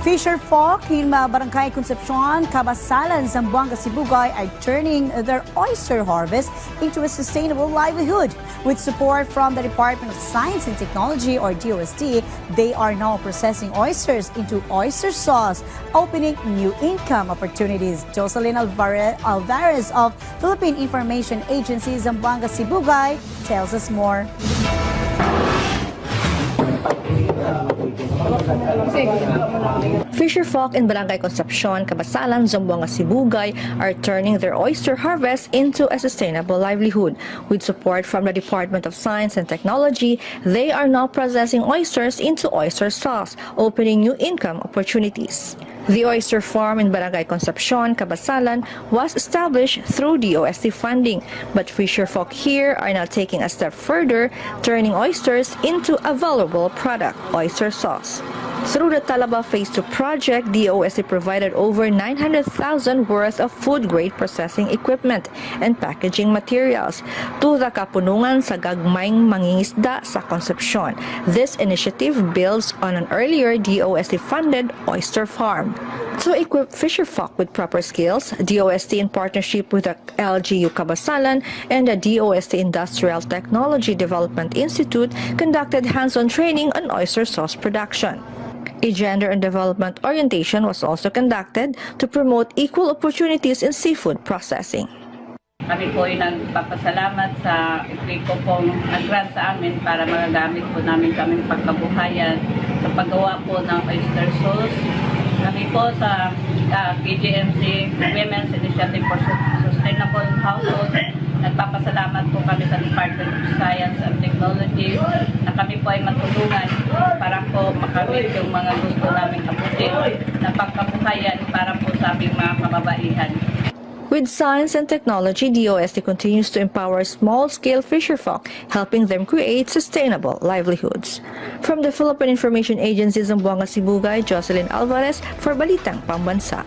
Fisher folk in Barangay Concepcion, Cabasalan, Zamboanga, Sibugay are turning their oyster harvest into a sustainable livelihood. With support from the Department of Science and Technology, or DOST, they are now processing oysters into oyster sauce, opening new income opportunities. Jocelyn Alvarez of Philippine Information Agency, Zamboanga, Sibugay, tells us more. Fisher folk in Barangay Concepcion, Cabasalan, Zamboanga, Sibugay are turning their oyster harvest into a sustainable livelihood. With support from the Department of Science and Technology, they are now processing oysters into oyster sauce, opening new income opportunities. The oyster farm in Barangay Concepcion, Cabasalan was established through DOST funding, but fisher folk here are now taking a step further, turning oysters into a valuable product, oyster sauce. Through the Talaba Phase 2 project, DOST provided over 900,000 worth of food-grade processing equipment and packaging materials to the kapunungan sa gagmayng mangingisda sa Concepcion. This initiative builds on an earlier DOST-funded oyster farm. To equip fisher folk with proper skills, DOST in partnership with the LGU Cabasalan and the DOST Industrial Technology Development Institute conducted hands-on training on oyster sauce production. A gender and development orientation was also conducted to promote equal opportunities in seafood processing. Kami po ay nagpapasalamat sa equipo pong nag-grant sa amin para magagamit po namin kaming pagkabuhayan sa paggawa po ng oyster sauce. Kami po sa PGMC, Women's Initiative for Sustainable Household, nagpapasalamat po kami sa Department of Science and Technology na kami po ay matulungan para po makamit yung mga gusto namin kaputin na pagkabuhayan para po sa aming mga kababaihan. With science and technology, DOST continues to empower small-scale fisherfolk, helping them create sustainable livelihoods. From the Philippine Information Agency, Zamboanga, Sibugay, Jocelyn Alvarez for Balitang Pambansa.